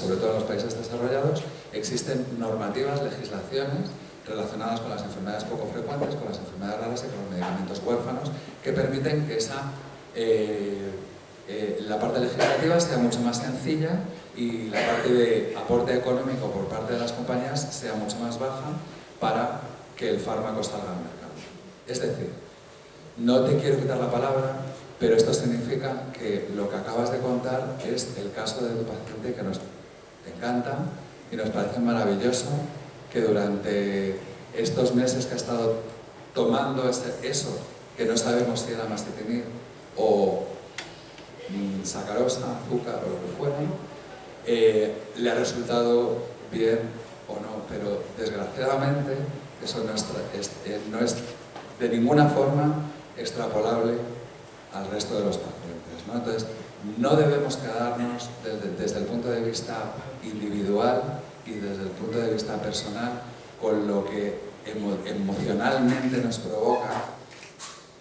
sobre todo en los países desarrollados, existen normativas, legislaciones relacionadas con las enfermedades poco frecuentes, con las enfermedades raras y con los medicamentos huérfanos, que permiten que la parte legislativa sea mucho más sencilla y la parte de aporte económico por parte de las compañías sea mucho más baja para que el fármaco salga al mercado. Es decir, no te quiero quitar la palabra, pero esto significa que lo que acabas de contar es el caso de tu paciente que nos encanta y nos parece maravilloso que durante estos meses que ha estado tomando eso que no sabemos si era mastitinib o sacarosa, azúcar o lo que fuera, le ha resultado bien o no, pero desgraciadamente eso no es de ninguna forma extrapolable al resto de los pacientes, ¿no? Entonces, no debemos quedarnos desde el punto de vista individual y desde el punto de vista personal con lo que emocionalmente nos provoca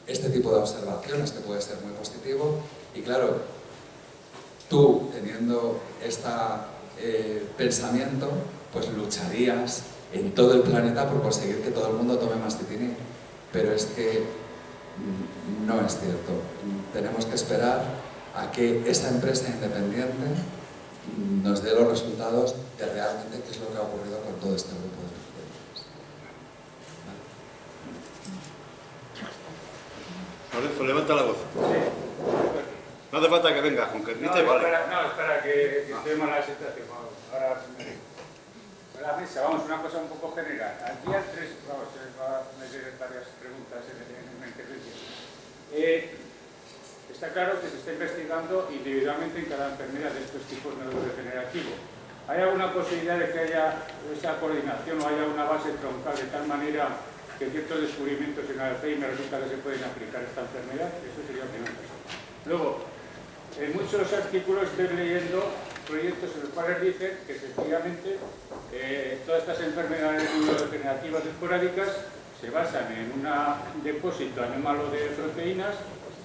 este tipo de observaciones, que puede ser muy positivo. Y claro, tú teniendo este pensamiento, pues lucharías en todo el planeta por conseguir que todo el mundo tome mastitinib, pero es que no es cierto. Tenemos que esperar a que esa empresa independiente nos dé los resultados de realmente qué es lo que ha ocurrido con todo este grupo de pacientes. Lorenzo, levanta la voz. Sí. No hace falta que venga, aunque grite, vale. Espera, que estoy mal en la situación. Ahora la mesa, vamos, una cosa un poco general. Aquí hay tres, vamos, va a meter varias preguntas en una intervención. Está claro que se está investigando individualmente en cada enfermedad de estos tipos neurodegenerativos. ¿Hay alguna posibilidad de que haya esa coordinación o haya una base troncal de tal manera que ciertos descubrimientos en Alzheimer resulta que se pueden aplicar a esta enfermedad? Eso sería una cosa. Luego, en muchos artículos estoy leyendo proyectos en los cuales dicen que efectivamente todas estas enfermedades neurodegenerativas esporádicas se basan en un depósito anómalo de proteínas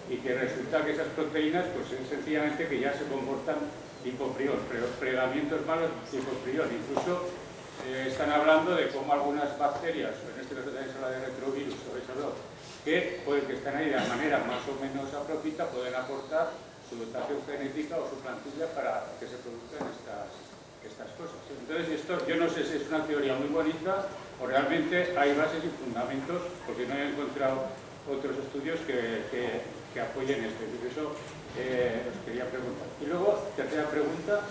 y que resulta que esas proteínas pues es sencillamente que ya se comportan tipo prión, plegamientos malos tipo prión. Incluso están hablando de cómo algunas bacterias, en este caso también se habla de retrovirus, que están ahí de manera más o menos apropiada, pueden aportar su dotación genética o su plantilla para que se produzcan estas cosas. Entonces, esto yo no sé si es una teoría muy bonita o realmente hay bases y fundamentos, porque no he encontrado otros estudios que apoyen esto. Y por eso os quería preguntar. Y luego, tercera pregunta,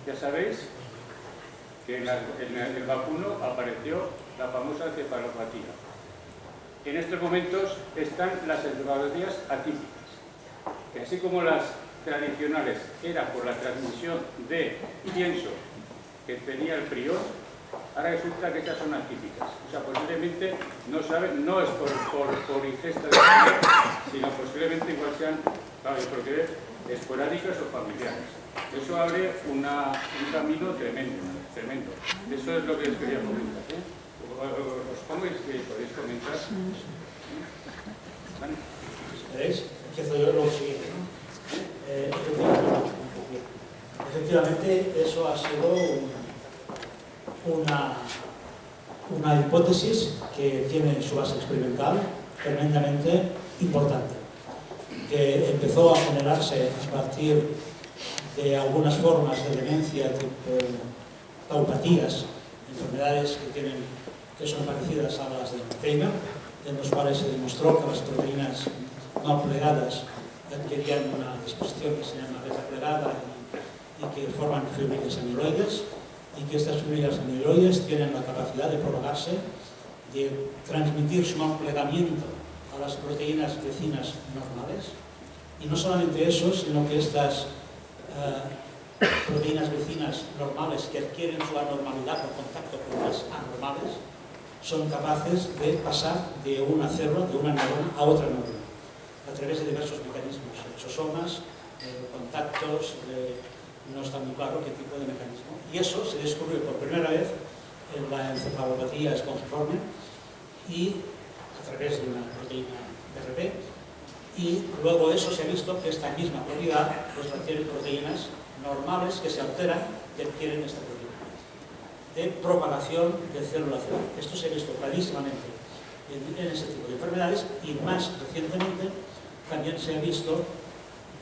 ya sabéis que en el vacuno apareció la famosa encefalopatía. En estos momentos están las encefalopatías atípicas, que así como las tradicionales eran por la transmisión de pienso que tenía el prión, ahora resulta que estas son atípicas. O sea, posiblemente no saben, no es por ingesta de prión, sino posiblemente igual sean, claro, yo creo que esporádicas o familiares. Eso abre un camino tremendo. Eso es lo que les quería comentar. Os pongo y podéis comentar. ¿Vale? ¿Veis? Empiezo yo lo siguiente, ¿no? Efectivamente, eso ha sido una hipótesis que tiene su base experimental tremendamente importante, que empezó a generarse a partir de algunas formas de demencia tipo taupatías, enfermedades que son parecidas a las de Alzheimer, en los cuales se demostró que las proteínas no plegadas adquirían una disposición que se llama beta plegada y que forman fibrillas amiloides, y que estas fibrillas amiloides tienen la capacidad de propagarse, de transmitir su no plegamiento a las proteínas vecinas normales. Y no solamente eso, sino que estas proteínas vecinas normales que adquieren su anormalidad por contacto con las anormales son capaces de pasar de una célula, de una neurona a otra neurona, a través de diversos mecanismos, exosomas, contactos, no está muy claro qué tipo de mecanismo. Y eso se descubrió por primera vez en la encefalopatía espongiforme y a través de una proteína PRP, y luego eso se ha visto que esta misma propiedad pues la tienen proteínas normales que se alteran que adquieren esta proteína de propagación de célula-célula. Esto se ha visto clarísimamente en ese tipo de enfermedades y más recientemente también se ha visto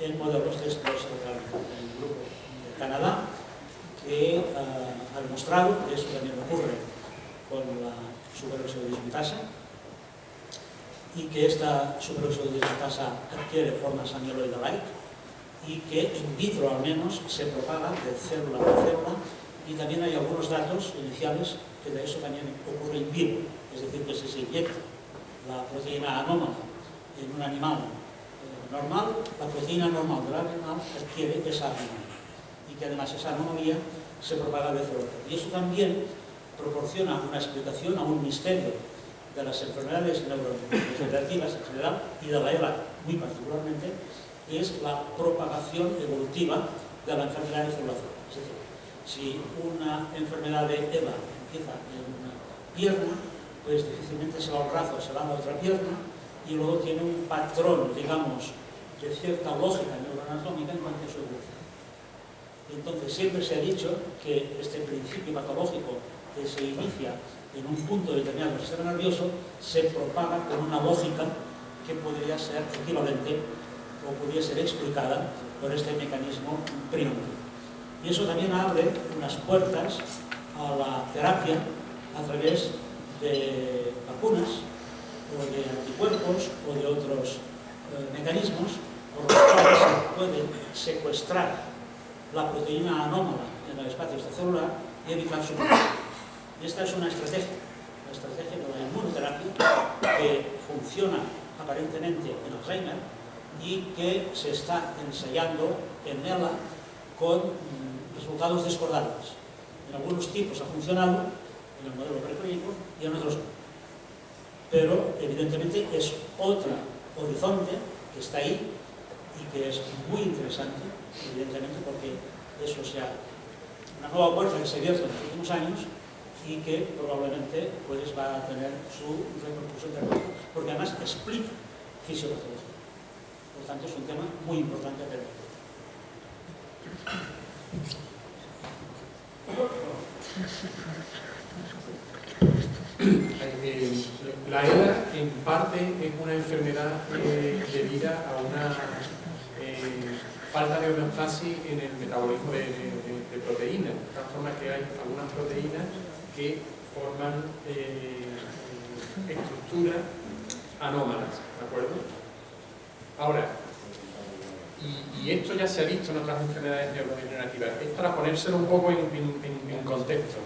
en modelos de estos del grupo de Canadá que ha demostrado que eso también ocurre con la superoxidasa dismutasa y que esta superoxidasa dismutasa adquiere formas amiloide-like y que in vitro al menos se propaga de célula a célula, y también hay algunos datos iniciales que de eso también ocurre in vivo, es decir, que si se inyecta la proteína anómala en un animal normal, la proteína normal del animal adquiere esa anomalía y que además esa anomalía se propaga de célula. Y eso también proporciona una explicación a un misterio de las enfermedades neurodegenerativas en general y de la ELA muy particularmente, que es la propagación evolutiva de la enfermedad de célula-célula. Es decir, si una enfermedad de ELA empieza en una pierna, pues difícilmente se va a un brazo, se va a la otra pierna y luego tiene un patrón, digamos, de cierta lógica neuroanatómica en cuanto a su evolución. Entonces siempre se ha dicho que este principio patológico que se inicia en un punto determinado del sistema nervioso se propaga con una lógica que podría ser equivalente o podría ser explicada por este mecanismo primario. Y eso también abre unas puertas a la terapia a través de vacunas o de anticuerpos o de otros mecanismos por los cuales se puede secuestrar la proteína anómala en el espacio extracelular y evitar su muerte. Y esta es una estrategia de la inmunoterapia que funciona aparentemente en Alzheimer y que se está ensayando en ELA con resultados discordantes. En algunos tipos ha funcionado, en el modelo preclínico, y en otros no. Pero evidentemente es otro horizonte que está ahí y que es muy interesante, evidentemente porque eso sea una nueva puerta que se ha abierto en los últimos años y que probablemente pues, va a tener su repercusión terapéutica, porque además explica fisiopatología. Por tanto, es un tema muy importante a tener. La ELA en parte es una enfermedad debida a una falta de homeostasis en el metabolismo de proteínas, de tal forma que hay algunas proteínas que forman estructuras anómalas, ¿de acuerdo? Ahora, y esto ya se ha visto en otras enfermedades neurodegenerativas, es para ponérselo un poco en contexto.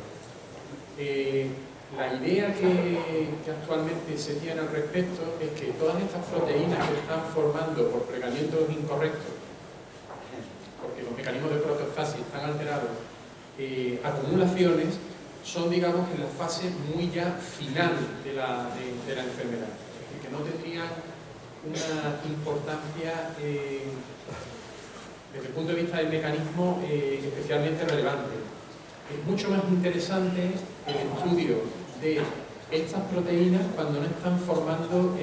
La idea que actualmente se tiene al respecto es que todas estas proteínas que están formando por plegamientos incorrectos, porque los mecanismos de proteostasis están alterados, acumulaciones, son, digamos, en la fase muy ya final de la enfermedad, es decir, que no tendrían una importancia desde el punto de vista del mecanismo especialmente relevante. Es mucho más interesante el estudio de estas proteínas cuando no están formando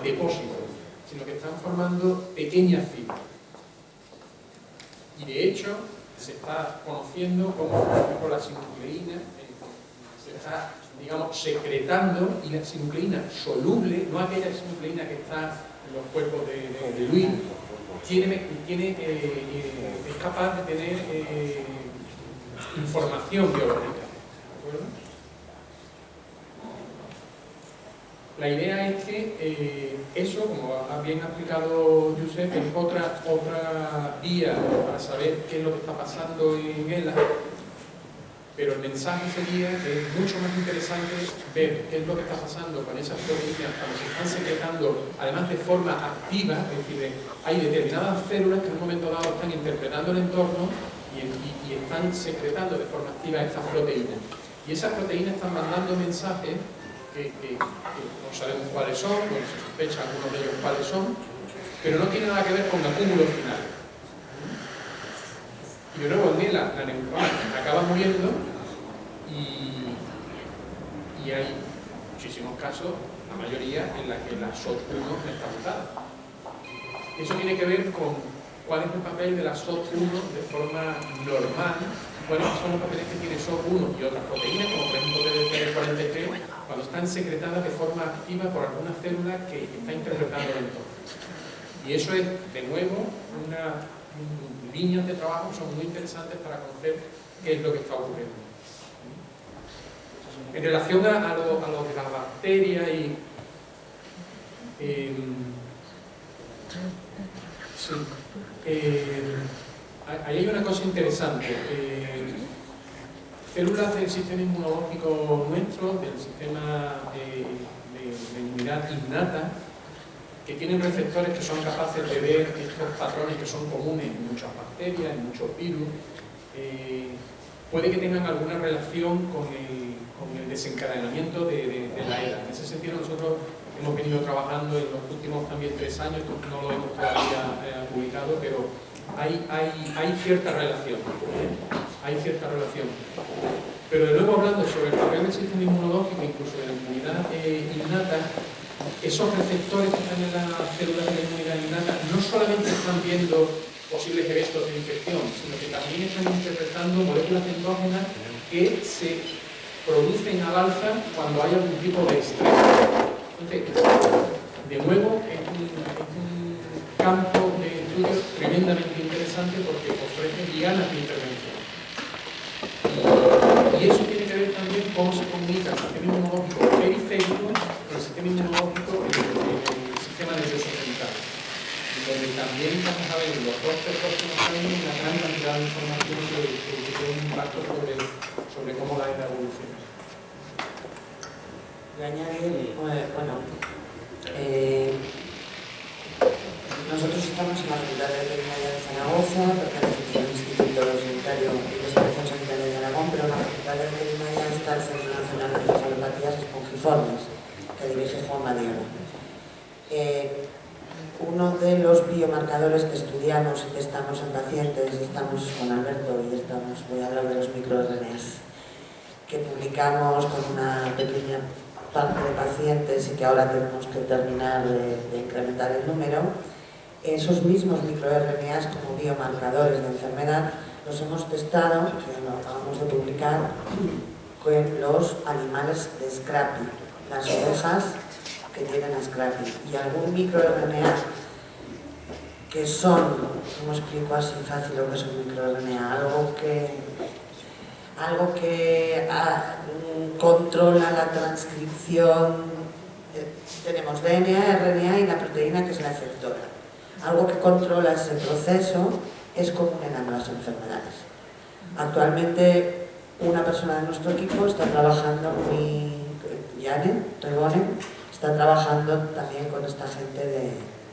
depósitos, sino que están formando pequeñas fibras. Y de hecho, se está conociendo cómo, por ejemplo, la sinucleína se está, digamos, secretando, y la sinucleína soluble, no aquella sinucleína que está en los cuerpos de Luis, es capaz de tener información biológica. ¿De acuerdo? La idea es que eso, como ha bien explicado Josep, es otra vía para saber qué es lo que está pasando en ELA, pero el mensaje sería que es mucho más interesante ver qué es lo que está pasando con esas proteínas cuando se están secretando, además de forma activa, es decir, hay determinadas células que en un momento dado están interpretando el entorno y están secretando de forma activa estas proteínas. Y esas proteínas están mandando mensajes que no sabemos cuáles son, bueno, se sospecha algunos de ellos cuáles son, pero no tiene nada que ver con acúmulos finales. Y de nuevo en ELA la neurona acaba muriendo y hay muchísimos casos, la mayoría, en la que la SOT1 está mutada. Eso tiene que ver con cuál es el papel de la SOD1 de forma normal, cuáles son los papeles que tiene SOD1 y otras proteínas, como por ejemplo TDP-43, cuando están secretadas de forma activa por alguna célula que está interpretando el entorno. Y eso es, de nuevo, líneas de trabajo que son muy interesantes para conocer qué es lo que está ocurriendo. En relación a lo de la bacteria y... sí, ahí hay una cosa interesante. Células del sistema inmunológico nuestro, del sistema de inmunidad innata, que tienen receptores que son capaces de ver estos patrones que son comunes en muchas bacterias, en muchos virus, puede que tengan alguna relación con el desencadenamiento de la ELA. En ese sentido, nosotros hemos venido trabajando en los últimos también 3 años, no lo hemos todavía publicado, pero hay cierta relación. Hay cierta relación. Pero de nuevo, hablando sobre el papel del sistema inmunológico, incluso de la inmunidad innata, esos receptores que están en las células de la inmunidad innata no solamente están viendo posibles eventos de infección, sino que también están interpretando moléculas endógenas que se producen al alza cuando hay algún tipo de estrés. Entonces, de nuevo, es un campo de estudio tremendamente interesante porque ofrece dianas de intervención. Y eso tiene que ver también cómo se comunica el sistema inmunológico periférico con el sistema inmunológico en el sistema nervioso central, donde también vamos a ver en los 2 próximos años una gran cantidad de información que tiene un impacto sobre cómo la evoluciona. Voy a añadir, nosotros estamos en la Facultad de Veterinaria de Zaragoza, pertenecemos al Instituto Sanitario de Investigación Sanitaria de Aragón, pero en la Facultad de Veterinaria está el Centro Nacional de Cefalopatías Espongiformes, que dirige Juan Badiola. Uno de los biomarcadores que estudiamos y que estamos en pacientes, estamos con Alberto y voy a hablar de los microRNAs, que publicamos con una pequeña parte de pacientes y que ahora tenemos que terminar de incrementar el número. Esos mismos microRNAs como biomarcadores de enfermedad los hemos testado, que lo acabamos de publicar, con los animales de Scrapie, las ovejas que tienen a Scrapie, y algún microRNA que son, ¿cómo explico así fácil lo que es un microRNA? Algo que controla la transcripción. Tenemos DNA, RNA y la proteína que es la efectora. Algo que controla ese proceso es común en ambas enfermedades. Actualmente una persona de nuestro equipo está trabajando, Janet Regonen, está trabajando también con esta gente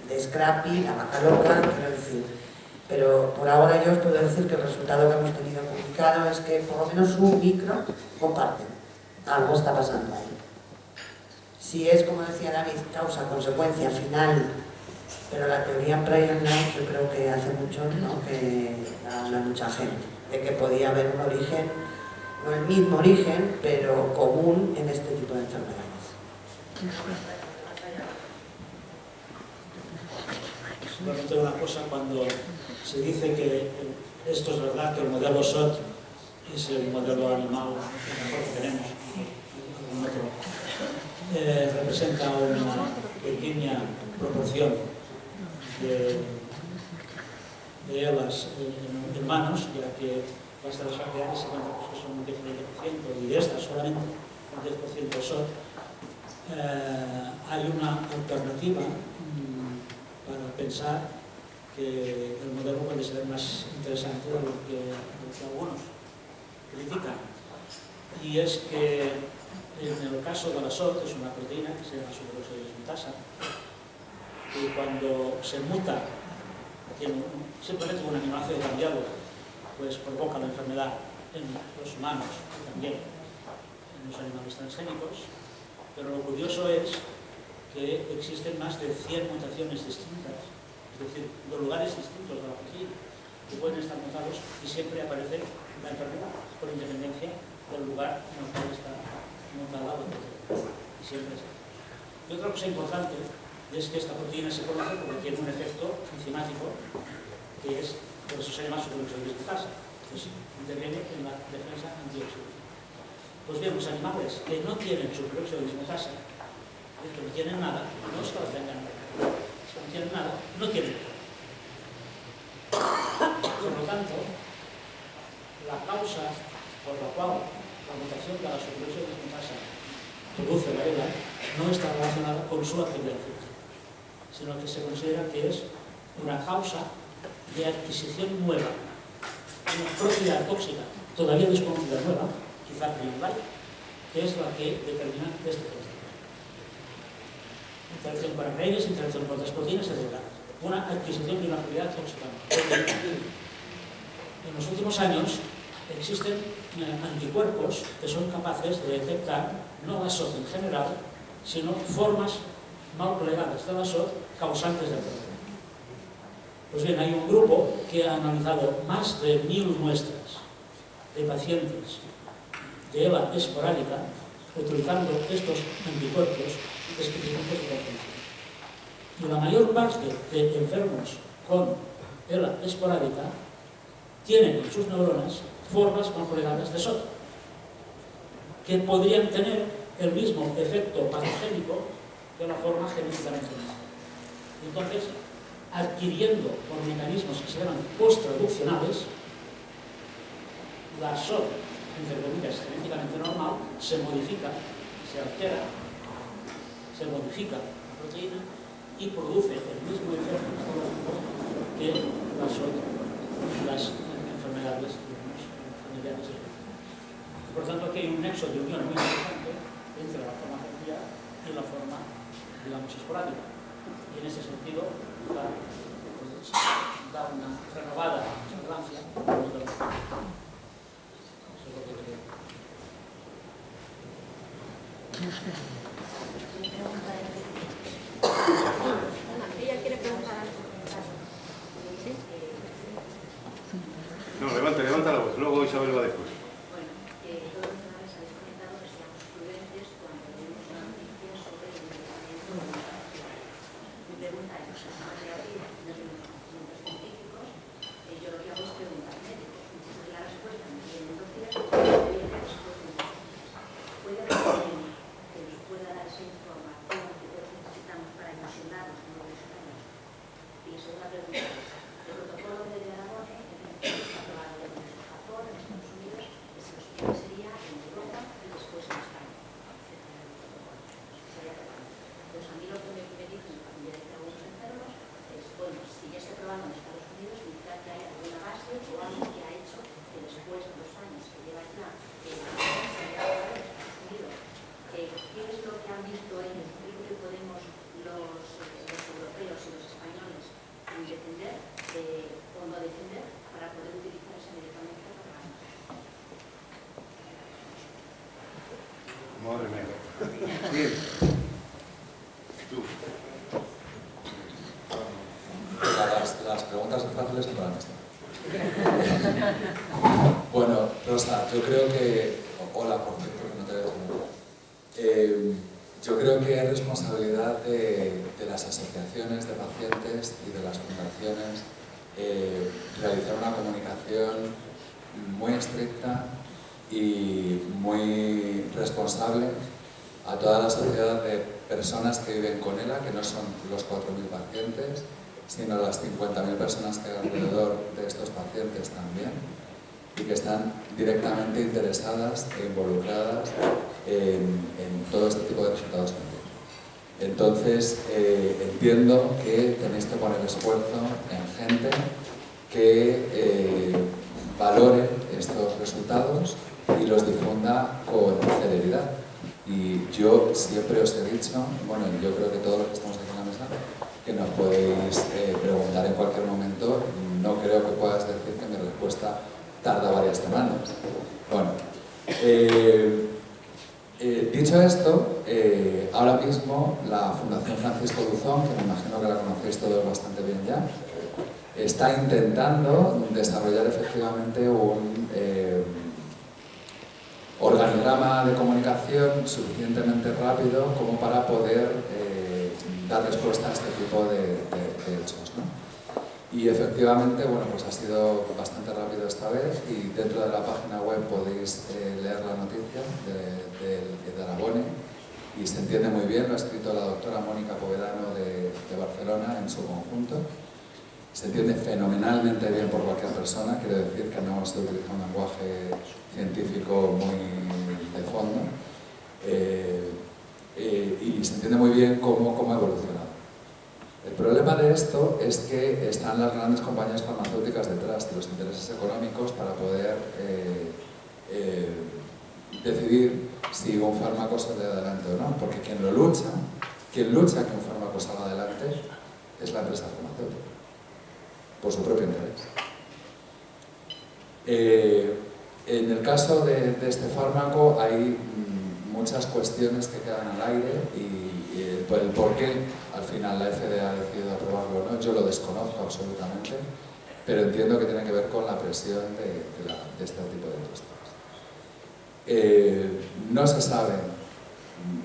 de Scrapie, la vaca loca, quiero decir. Pero por ahora yo os puedo decir que el resultado que hemos tenido publicado es que por lo menos un micro comparten. Algo está pasando ahí. Si es, como decía David, causa-consecuencia final, pero la teoría Pryor-Knight yo creo que hace mucho, ¿no?, que habla mucha gente, de que podía haber un origen, no el mismo origen, pero común en este tipo de enfermedades. Solamente una cosa, cuando se dice que esto es verdad, que el modelo SOT es el modelo animal mejor que tenemos, algún otro, representa una pequeña proporción de ELAs en humanos, ya que las de las bacterias se cuentan que son un 10% y de estas solamente un 10% SOT. Hay una alternativa para pensar que el modelo puede ser más interesante de lo que algunos critican. Y es que en el caso de la SOT, es una proteína que se llama superoxidase, y cuando se muta, simplemente un aminoácido cambiado, pues provoca la enfermedad en los humanos y también en los animales transgénicos. Pero lo curioso es que existen más de 100 mutaciones distintas, es decir, de lugares distintos de la proteína, que pueden estar mutados y siempre aparece la enfermedad, por independencia del lugar en el cual está mutada la proteína. Y siempre es así. Y otra cosa importante es que esta proteína se conoce porque tiene un efecto enzimático que es, por eso se llama superoxidismo casa, pues interviene en la defensa antioxidante. Pues bien, los animales que no tienen superoxidismo casa, que no tienen nada, no es que lo tengan, es que no tienen nada, no tienen. Por lo tanto, la causa por la cual la mutación de la superoxidismo casa produce la ELA no está relacionada con su actividad física, sino que se considera que es una causa de adquisición nueva, una propiedad tóxica todavía desconocida nueva, quizá primaria, que es la que determina este fenómeno. Interacción con arraigos, interacción con otras proteínas, etc. Una adquisición de una propiedad tóxica. En los últimos años existen anticuerpos que son capaces de detectar no la SOT en general, sino formas mal plegadas de la SOT causantes de enfermedad. Pues bien, hay un grupo que ha analizado más de 1000 muestras de pacientes de ELA esporádica utilizando estos anticuerpos específicos de la función. Y la mayor parte de enfermos con ELA esporádica tienen en sus neuronas formas mal plegadas de SOT que podrían tener el mismo efecto patogénico de la forma genéticamente misma. Entonces, adquiriendo por mecanismos que se llaman post-traduccionales, la SOT, entre comillas, genéticamente normal, se modifica, se altera, se modifica la proteína y produce el mismo efecto patológico que la SOT, las enfermedades familiares. Por tanto, aquí hay un nexo de unión muy importante entre la forma familiar y la forma, digamos, esporádica. Y en ese sentido, da una renovada relevancia a la eso es lo que creo. Ella quiere preguntar algo. No, levanta la voz, luego Isabel va después. Bueno, todos los canales habéis comentado que seamos prudentes cuando tenemos una noticia sobre el medicamento de la enfermedad. Mi pregunta es, más de aquí no tenemos conocimientos científicos, yo lo que hago es preguntar médicos. Muchas de las respuestas me vienen dos días, vienen después de muchos días. ¿Puede haber alguien que nos pueda dar esa información que todos necesitamos para ilusionarnos en los años? Y la segunda pregunta es, el protocolo de Aragón está aprobado en Japón, en Estados Unidos, que se nos sería en Europa y después en España. Entonces, a mí lo que me dicen cuando me algunos enfermos es, bueno, si ya está aprobado en Estados Unidos, significa que hay alguna base o algo que ha hecho que después de 2 años que lleva ya se haya aprobado en Estados Unidos. ¿Qué es lo que han visto ellos? Creo que podemos los europeos y los españoles defender o no defender para poder utilizar ese medicamento para... Madre mía. Bien. Tú. Las preguntas fáciles son para esta. Bueno, Rosa, yo creo que... Hola, por cierto, que no te veo nunca. Yo creo que es responsabilidad de las asociaciones de pacientes y de las fundaciones realizar una comunicación muy estricta y muy responsable a toda la sociedad de personas que viven con ELA, que no son los 4.000 pacientes, sino las 50.000 personas que hay alrededor de estos pacientes también, y que están directamente interesadas e involucradas en todo este tipo de resultados científicos. Entonces, entiendo que tenéis que poner esfuerzo en gente que valore estos resultados y los difunda con celeridad. Y yo siempre os he dicho, bueno, yo creo que todos los que estamos aquí en la mesa, que nos podéis preguntar en cualquier momento. No creo que puedas decir que mi respuesta tarda varias semanas. Bueno, dicho esto, ahora mismo la Fundación Francisco Luzón, que me imagino que la conocéis todos bastante bien ya, está intentando desarrollar efectivamente un organigrama de comunicación suficientemente rápido como para poder dar respuesta a este tipo de hechos, ¿no? Y efectivamente, bueno, pues ha sido bastante rápido esta vez y dentro de la página web podéis leer la noticia de Arabone y se entiende muy bien, lo ha escrito la doctora Mónica Povedano de Barcelona en su conjunto. Se entiende fenomenalmente bien por cualquier persona, quiero decir que no se utiliza un lenguaje científico muy de fondo y se entiende muy bien cómo ha evolucionado. El problema de esto es que están las grandes compañías farmacéuticas detrás de los intereses económicos para poder decidir si un fármaco sale adelante o no, porque quien lucha que un fármaco salga adelante es la empresa farmacéutica, por su propio interés. En el caso de este fármaco hay muchas cuestiones que quedan al aire y por el por qué al final la FDA ha decidido aprobarlo o no, yo lo desconozco absolutamente, pero entiendo que tiene que ver con la presión de este tipo de industrias. No se sabe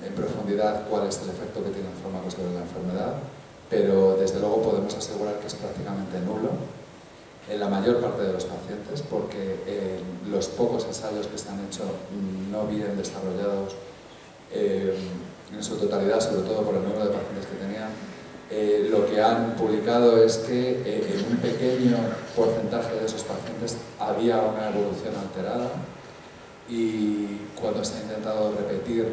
en profundidad cuál es el efecto que tiene el fármaco sobre la enfermedad, pero desde luego podemos asegurar que es prácticamente nulo en la mayor parte de los pacientes, porque los pocos ensayos que se han hecho no bien desarrollados en su totalidad, sobre todo por el número de pacientes que tenían, lo que han publicado es que en un pequeño porcentaje de esos pacientes había una evolución alterada y cuando se ha intentado repetir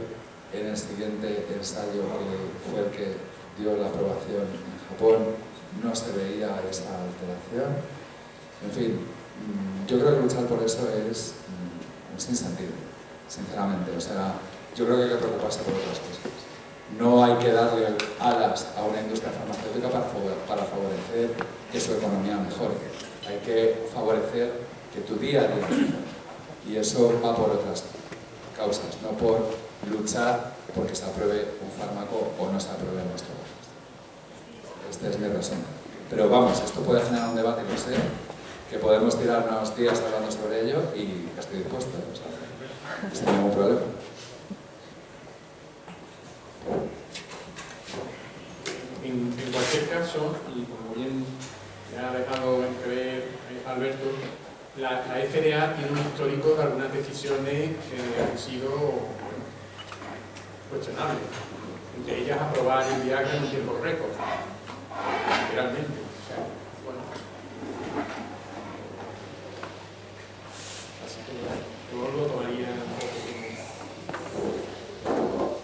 en el siguiente ensayo, que fue el que dio la aprobación en Japón, no se veía esa alteración. En fin, yo creo que luchar por eso es sin sentido, sinceramente. O sea, yo creo que hay que preocuparse por otras cosas. No hay que darle alas a una industria farmacéutica para favorecer que su economía mejore. Hay que favorecer que tu día a día mejore. Y eso va por otras causas, no por luchar porque se apruebe un fármaco o no se apruebe en nuestro país. Este es mi resumen. Pero vamos, esto puede generar un debate, no sé, que podemos tirarnos días hablando sobre ello y estoy dispuesto, o sea, sin ningún problema. En cualquier caso, y como bien ya ha dejado entrever Alberto, la FDA tiene un histórico de algunas decisiones que han sido cuestionables. Entre ellas aprobar el Viagra en un tiempo récord, literalmente. O sea, bueno. Así que yo lo tomaría un poco como...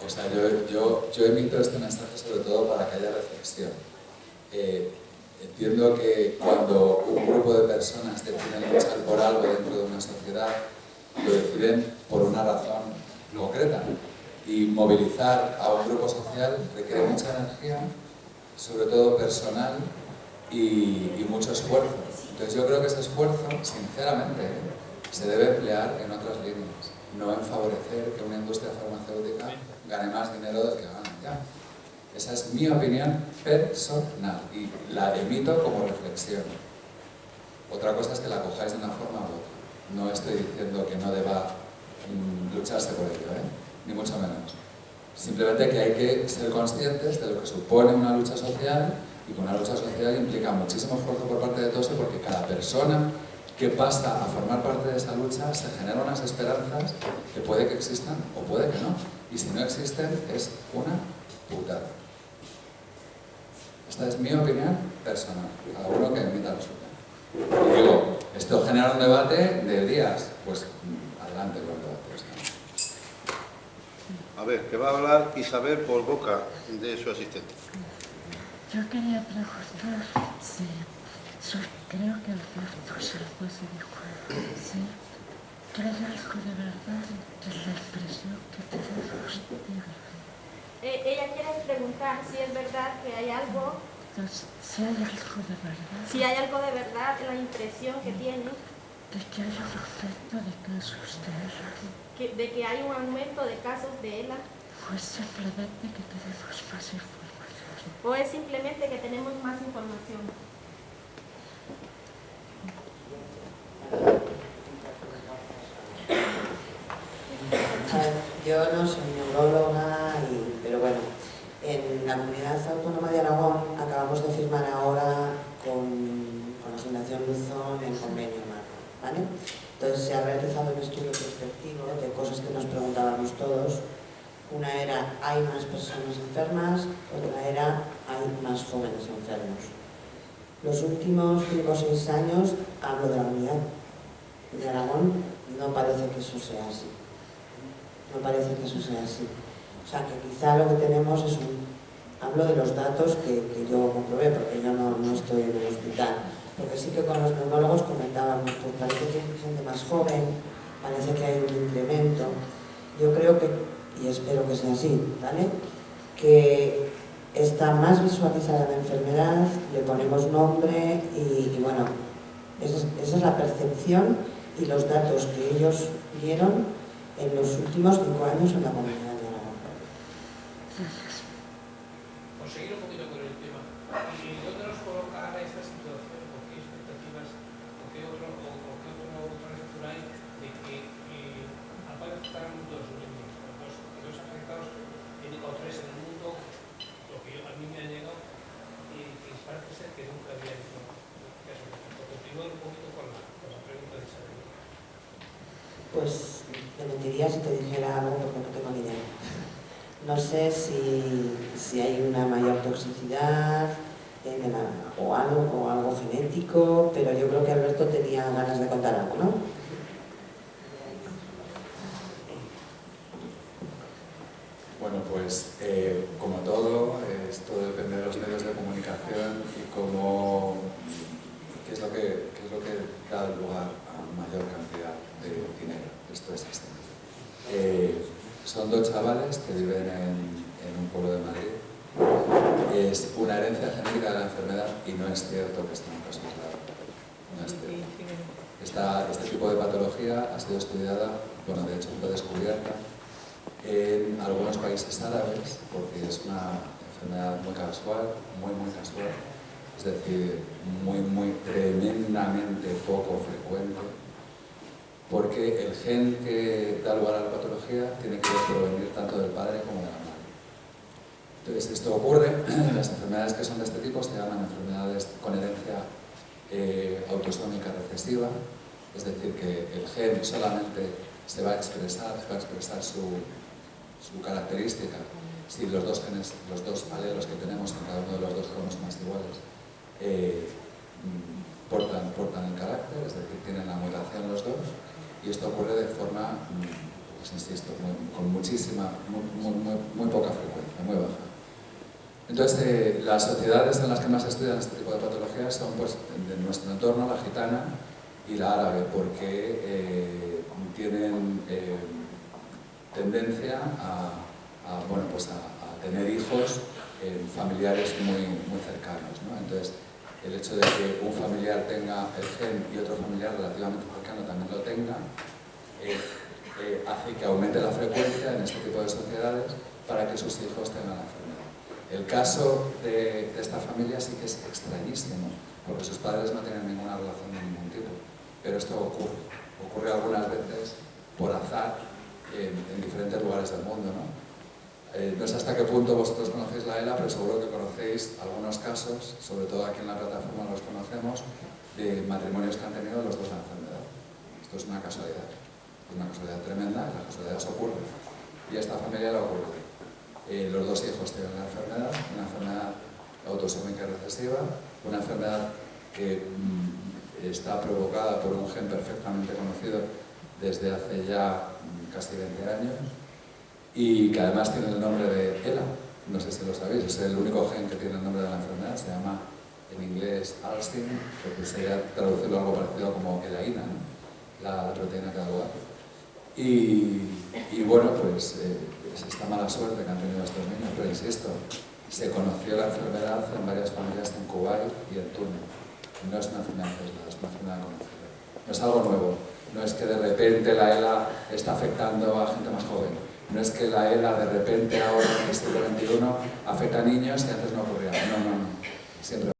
O sea, yo emito este mensaje sobre todo para que haya reflexión. Entiendo que cuando un grupo de personas deciden luchar por algo dentro de una sociedad, lo deciden por una razón concreta. Y movilizar a un grupo social requiere mucha energía, sobre todo personal, y mucho esfuerzo. Entonces yo creo que ese esfuerzo, sinceramente, se debe emplear en otras líneas, no en favorecer que una industria farmacéutica gane más dinero del que gana ya. Esa es mi opinión personal y la emito como reflexión. Otra cosa es que la cojáis de una forma u otra. No estoy diciendo que no deba lucharse por ello, ni mucho menos. Simplemente que hay que ser conscientes de lo que supone una lucha social y que una lucha social implica muchísimo esfuerzo por parte de todos, porque cada persona que pasa a formar parte de esa lucha se generan unas esperanzas que puede que existan o puede que no. Y si no existen, es una putada. Esta es mi opinión personal, cada uno que emita la suya. Y digo, esto genera un debate de días, pues adelante con el debate. A ver, que va a hablar Isabel por boca de su asistente. Yo quería preguntar si creo que Alberto Serpa se dijo, ¿sí? ¿Crees algo de verdad de la expresión que tenemos de Ella quiere preguntar si es verdad que hay algo, si hay algo de verdad, si hay algo de verdad en la impresión que tiene de que hay un aumento de casos de ELA, de que hay un aumento de casos de ELA, o es simplemente que tenemos más información. o es simplemente que tenemos más información. Yo no soy neuróloga, pero bueno, en la Comunidad Autónoma de Aragón acabamos de firmar ahora con la Fundación Luzón el convenio marco, ¿vale? Entonces se ha realizado un estudio prospectivo de cosas que nos preguntábamos todos. Una era, ¿hay más personas enfermas? Otra era, ¿hay más jóvenes enfermos? Los últimos 5 o 6 años, hablo de la Comunidad de Aragón, no parece que eso sea así. No parece que eso sea así. O sea, que quizá lo que tenemos es hablo de los datos que yo comprobé, porque yo no estoy en el hospital. Porque sí que con los neurólogos comentábamos, pues parece que hay gente más joven, parece que hay un incremento. Yo creo que, y espero que sea así, ¿vale? Que está más visualizada la enfermedad, le ponemos nombre y bueno, esa es la percepción y los datos que ellos dieron en los últimos 5 años en la Comunidad de Aragón. Por seguir un poquito con el tema, ¿y dónde nos coloca ahora esta situación? ¿Con qué expectativas, con qué otra lectura hay de que aparezcan dos niños, dos afectados, o 3 en el mundo, lo que a mí me ha llegado, y que parece ser que nunca había hecho caso? Continúo un poquito con la pregunta de Isabel. Pues te mentiría si te dijera algo porque no tengo ni idea. No sé si hay una mayor toxicidad o algo genético, pero yo creo que Alberto tenía ganas de contar algo, ¿no? Bueno, pues como todo, esto depende de los medios de comunicación y qué es lo que da lugar a mayor cantidad de dinero. Esto es así. Son 2 chavales que viven en un pueblo de Madrid. Es una herencia genética de la enfermedad y no es cierto que esté en un caso aislado. No es cierto. Este tipo de patología ha sido estudiada, bueno, de hecho fue descubierta en algunos países árabes, porque es una enfermedad muy casual, muy casual, es decir, muy tremendamente poco frecuente, porque el gen que da lugar a la patología tiene que provenir tanto del padre como de la madre. Entonces, esto ocurre, las enfermedades que son de este tipo se llaman enfermedades con herencia autosómica recesiva, es decir, que el gen solamente se va a expresar su característica si los 2 genes, los 2 alelos que tenemos en cada uno de los 2 cromosomas iguales portan el carácter, es decir, tienen la mutación los 2, y esto ocurre de forma, pues insisto, con muchísima, muy poca frecuencia, muy baja. Entonces, las sociedades en las que más se estudian este tipo de patologías son, pues, de nuestro entorno, la gitana y la árabe, porque tienen tendencia a tener hijos familiares muy cercanos, ¿no? Entonces, el hecho de que un familiar tenga el gen y otro familiar relativamente cercano también lo tenga, hace que aumente la frecuencia en este tipo de sociedades para que sus hijos tengan la enfermedad. El caso de esta familia sí que es extrañísimo, porque sus padres no tienen ninguna relación de ningún tipo, pero esto ocurre algunas veces por azar en diferentes lugares del mundo, ¿no? No sé hasta qué punto vosotros conocéis la ELA, pero seguro que conocéis algunos casos, sobre todo aquí en la plataforma los conocemos, de matrimonios que han tenido los 2 la enfermedad. Esto es una casualidad tremenda, la casualidad se ocurre. Y a esta familia le ocurre. Los 2 hijos tienen la enfermedad, una enfermedad autosómica recesiva, una enfermedad que está provocada por un gen perfectamente conocido desde hace ya casi 20 años, y que además tiene el nombre de ELA. No sé si lo sabéis, es el único gen que tiene el nombre de la enfermedad, se llama en inglés Alstin, que sería traducirlo algo parecido como elaína, ¿no? La proteína que da lugar. Y bueno, pues es esta mala suerte que han tenido estos niños, pero insisto, se conoció la enfermedad en varias familias en Kuwait y en Túnez. No es una enfermedad aislada, es una enfermedad conocida. No es algo nuevo, no es que de repente la ELA está afectando a gente más joven. No es que la ELA de repente ahora en el siglo XXI afecta a niños y antes no ocurría. No. Siempre